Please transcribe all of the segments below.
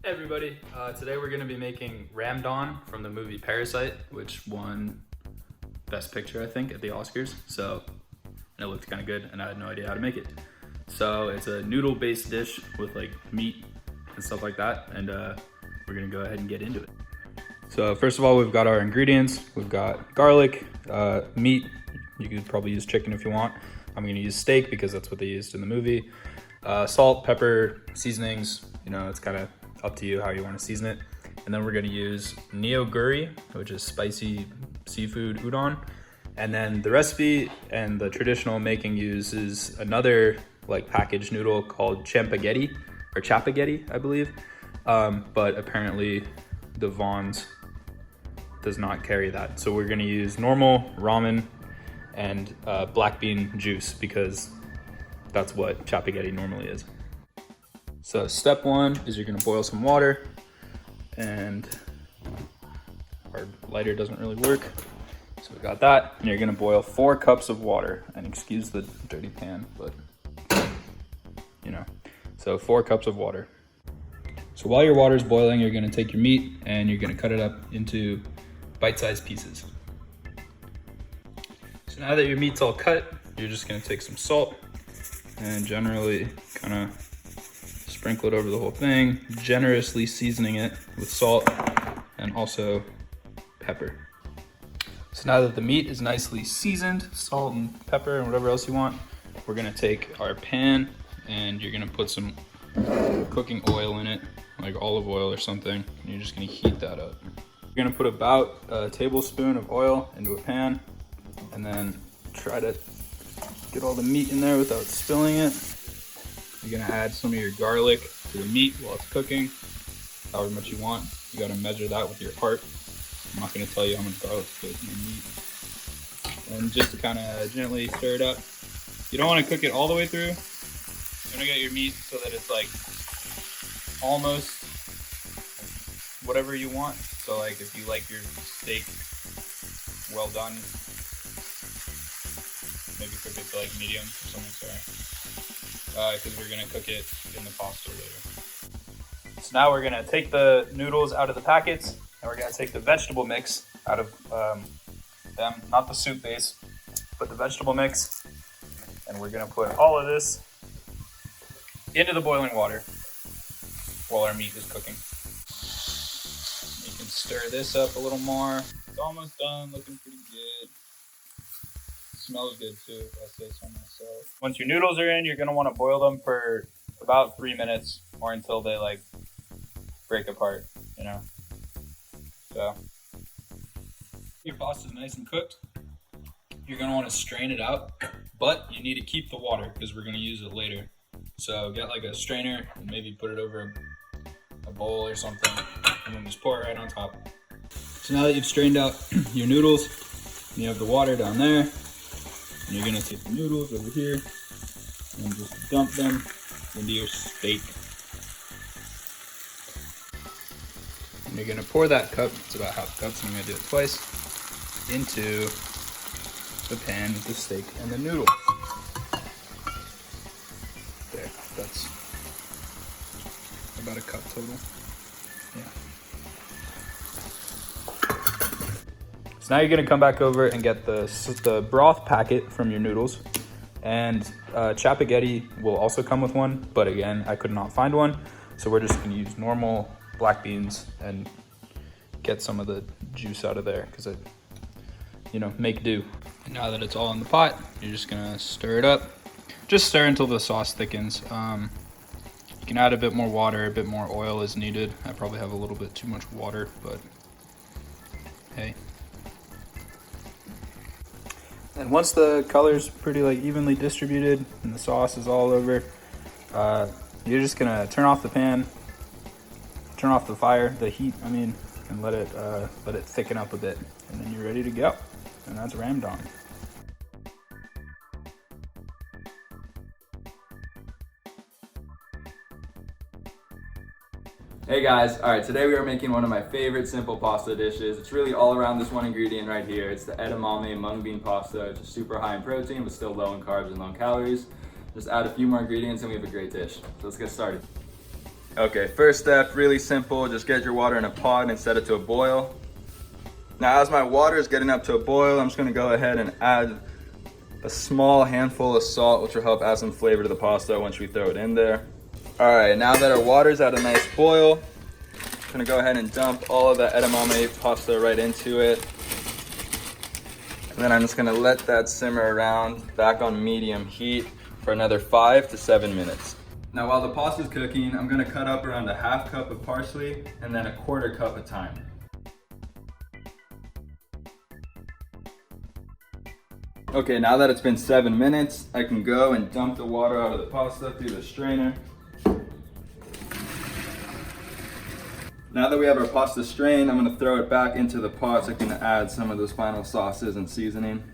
Hey everybody, today we're going to be making Ramdon from the movie Parasite, which won Best Picture, I think, at the Oscars. So it looked kind of good and I had no idea how to make it. So it's a noodle-based dish with like meat and stuff like that, and we're going to go ahead and get into it. So first of all, we've got our ingredients. We've got garlic, meat. You could probably use chicken if you want. I'm going to use steak because that's what they used in the movie. Salt, pepper, seasonings, it's kind of up to you how you want to season it. And then we're going to use neoguri, which is spicy seafood udon. And then the recipe and the traditional making uses another like packaged noodle called champaghetti, or chapaghetti, I believe. But apparently the Vons does not carry that. So we're going to use normal ramen and black bean juice because that's what chapaghetti normally is. So step one is you're gonna boil some water, and our lighter doesn't really work. So we got that, and you're gonna boil 4 cups of water, and excuse the dirty pan, but so 4 cups of water. So while your water is boiling, you're gonna take your meat and you're gonna cut it up into bite-sized pieces. So now that your meat's all cut, you're just gonna take some salt and generally kind of sprinkle it over the whole thing, generously seasoning it with salt and also pepper. So now that the meat is nicely seasoned, salt and pepper and whatever else you want, we're gonna take our pan and you're gonna put some cooking oil in it, like olive oil or something, and you're just gonna heat that up. You're gonna put about a tablespoon of oil into a pan and then try to get all the meat in there without spilling it. You're gonna add some of your garlic to the meat while it's cooking, however much you want. You gotta measure that with your heart. I'm not gonna tell you how much garlic to put in your meat. And just kind of gently stir it up. You don't wanna cook it all the way through. You wanna get your meat so that it's like almost whatever you want. So like if you like your steak well done, maybe cook it to like medium or something, because we're gonna cook it in the pasta later. So now we're gonna take the noodles out of the packets, and we're gonna take the vegetable mix out of them, not the soup base, but the vegetable mix, and we're gonna put all of this into the boiling water while our meat is cooking. You can stir this up a little more. It's almost done, looking pretty good. Smells good too, if I say so myself. Once your noodles are in, you're gonna want to boil them for about 3 minutes or until they like break apart, So your pasta's nice and cooked. You're gonna want to strain it out, but you need to keep the water because we're gonna use it later. So get like a strainer and maybe put it over a bowl or something, and then just pour it right on top. So now that you've strained out your noodles, you have the water down there. And you're gonna take the noodles over here and just dump them into your steak. And you're gonna pour that cup, it's about half a cup, so I'm gonna do it twice, into the pan with the steak and the noodles. There, that's about a cup total. Yeah. So now you're gonna come back over and get the broth packet from your noodles, and chapaghetti will also come with one, but again, I could not find one, so we're just gonna use normal black beans and get some of the juice out of there, because it, make do. And now that it's all in the pot, you're just gonna stir it up. Just stir until the sauce thickens. You can add a bit more water, a bit more oil as needed. I probably have a little bit too much water, but hey. And once the color's pretty evenly distributed and the sauce is all over, you're just gonna turn off the pan, turn off the fire, the heat, and let it thicken up a bit, and then you're ready to go. And that's Ramdon. Hey guys, alright, today we are making one of my favorite simple pasta dishes. It's really all around this one ingredient right here. It's the edamame mung bean pasta. It's just super high in protein, but still low in carbs and low in calories. Just add a few more ingredients and we have a great dish. So let's get started. Okay, first step, really simple. Just get your water in a pot and set it to a boil. Now, as my water is getting up to a boil, I'm just gonna go ahead and add a small handful of salt, which will help add some flavor to the pasta once we throw it in there. All right, now that our water's at a nice boil, I'm gonna go ahead and dump all of the edamame pasta right into it. And then I'm just gonna let that simmer around back on medium heat for another 5 to 7 minutes. Now, while the pasta's cooking, I'm gonna cut up around a half cup of parsley and then a quarter cup of thyme. Okay, now that it's been 7 minutes, I can go and dump the water out of the pasta through the strainer. Now that we have our pasta strained, I'm gonna throw it back into the pot so I can add some of those final sauces and seasoning.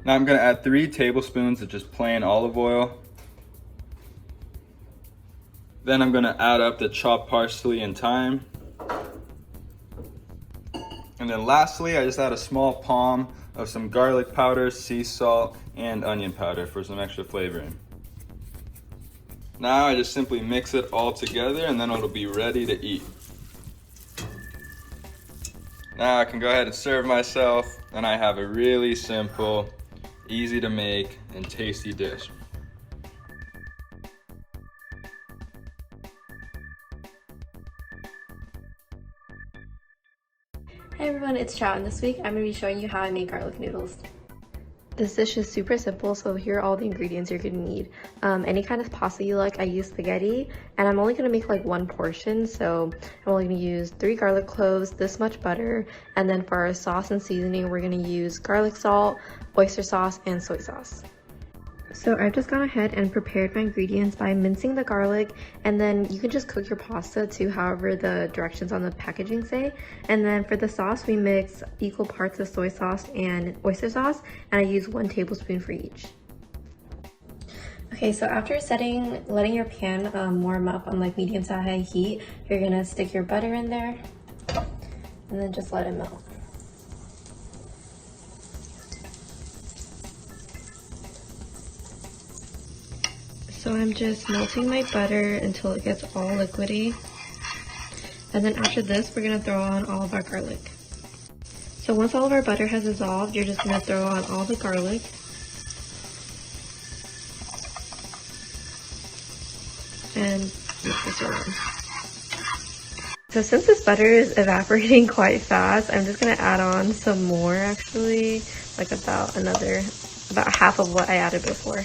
Now I'm gonna add 3 tablespoons of just plain olive oil. Then I'm gonna add up the chopped parsley and thyme. And then lastly, I just add a small palm of some garlic powder, sea salt, and onion powder for some extra flavoring. Now I just simply mix it all together and then it'll be ready to eat. Now I can go ahead and serve myself and I have a really simple, easy to make, and tasty dish. Hey everyone, it's Chow, and this week I'm going to be showing you how I make garlic noodles. This dish is super simple, so here are all the ingredients you're going to need. Any kind of pasta you like. I use spaghetti, and I'm only going to make like 1 portion, so I'm only going to use 3 garlic cloves, this much butter, and then for our sauce and seasoning, we're going to use garlic salt, oyster sauce, and soy sauce. So I've just gone ahead and prepared my ingredients by mincing the garlic, and then you can just cook your pasta to however the directions on the packaging say. And then for the sauce, we mix equal parts of soy sauce and oyster sauce, and I use 1 tablespoon for each. Okay, so after letting your pan warm up on like medium to high heat, you're gonna stick your butter in there, and then just let it melt. So I'm just melting my butter until it gets all liquidy. And then after this, we're gonna throw on all of our garlic. So once all of our butter has dissolved, you're just gonna throw on all the garlic. And mix this around. So since this butter is evaporating quite fast, I'm just gonna add on some more actually, like about half of what I added before.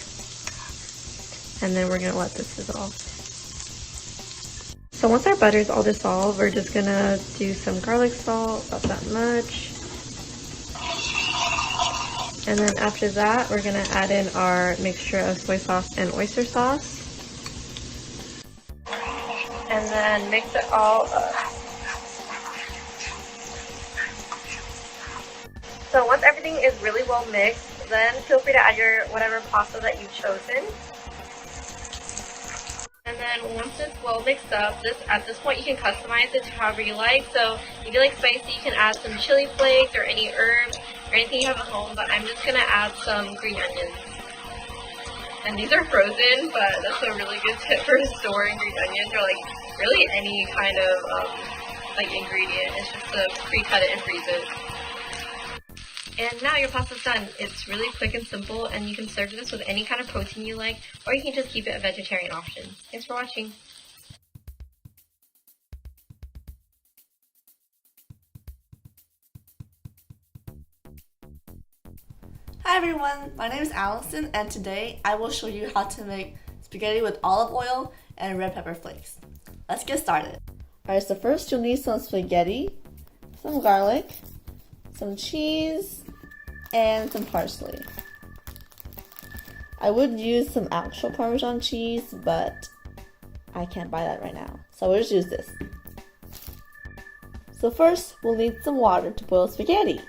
And then we're gonna let this dissolve. So once our butter is all dissolved, we're just gonna do some garlic salt, about that much. And then after that, we're gonna add in our mixture of soy sauce and oyster sauce. And then mix it all up. So once everything is really well mixed, then feel free to add your whatever pasta that you've chosen. And then once it's well mixed up, at this point you can customize it to however you like. So if you like spicy, you can add some chili flakes or any herbs or anything you have at home, but I'm just gonna add some green onions. And these are frozen, but that's a really good tip for storing green onions, or like really any kind of like ingredient. It's just to pre-cut it and freeze it. And now your pasta's done. It's really quick and simple, and you can serve this with any kind of protein you like, or you can just keep it a vegetarian option. Thanks for watching. Hi everyone, my name is Allison, and today I will show you how to make spaghetti with olive oil and red pepper flakes. Let's get started. Alright, so first you'll need some spaghetti, some garlic, some cheese, and some parsley. I would use some actual Parmesan cheese, but I can't buy that right now, so we'll just use this. So first, we'll need some water to boil spaghetti.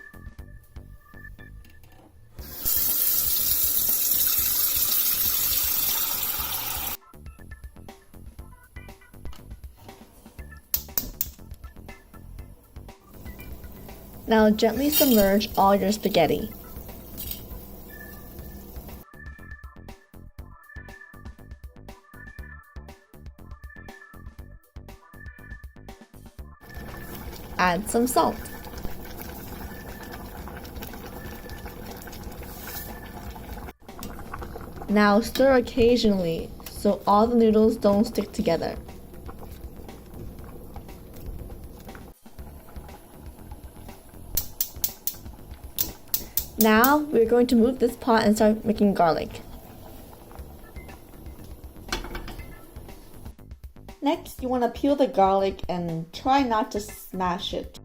Now gently submerge all your spaghetti. add some salt. Now stir occasionally so all the noodles don't stick together. Now we're going to move this pot and start making garlic. Next, you want to peel the garlic and try not to smash it.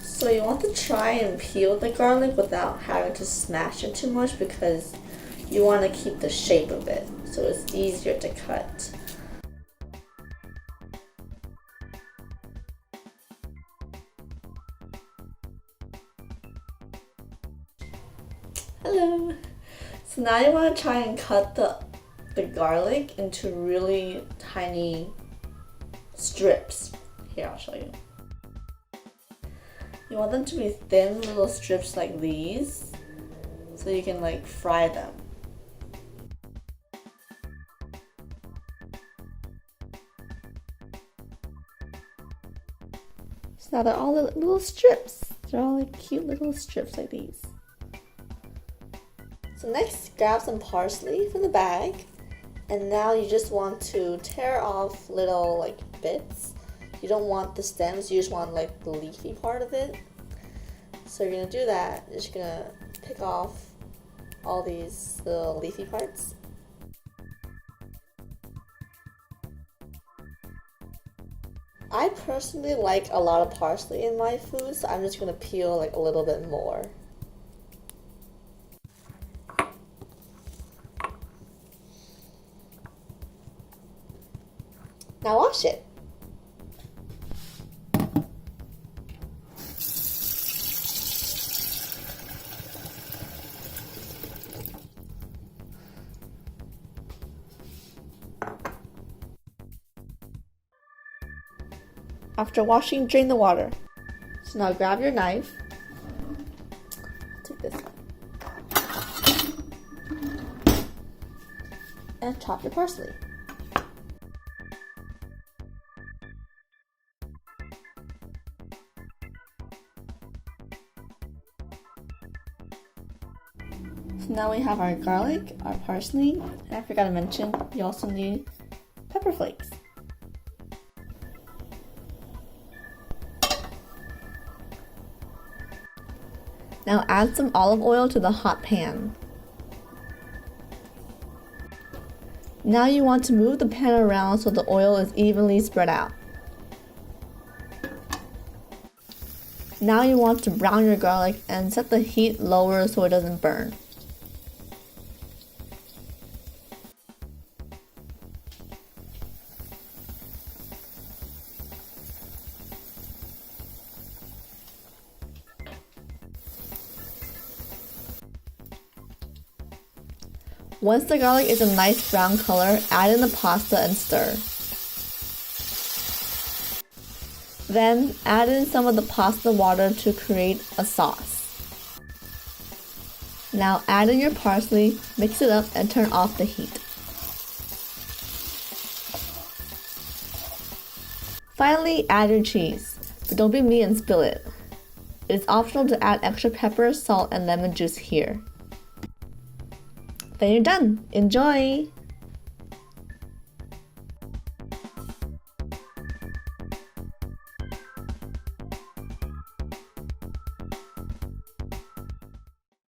So you want to try and peel the garlic without having to smash it too much because you want to keep the shape of it so it's easier to cut. Hello! So now you want to try and cut the garlic into really tiny strips. Here, I'll show you. You want them to be thin little strips like these so you can like fry them. So now they're all little strips. They're all like cute little strips like these. So next, grab some parsley from the bag, and now you just want to tear off little like bits. You don't want the stems, you just want like the leafy part of it. So you're gonna do that. You're just gonna pick off all these little leafy parts. I personally like a lot of parsley in my food, so I'm just gonna peel like a little bit more. Now wash it. After washing, drain the water. So now grab your knife. Take this one. And chop your parsley. So now we have our garlic, our parsley, and I forgot to mention, you also need pepper flakes. Now add some olive oil to the hot pan. Now you want to move the pan around so the oil is evenly spread out. Now you want to brown your garlic and set the heat lower so it doesn't burn. Once the garlic is a nice brown color, add in the pasta and stir. Then add in some of the pasta water to create a sauce. Now add in your parsley, mix it up and turn off the heat. Finally, add your cheese, but don't be me and spill it. It is optional to add extra pepper, salt, and lemon juice here. Then you're done. Enjoy!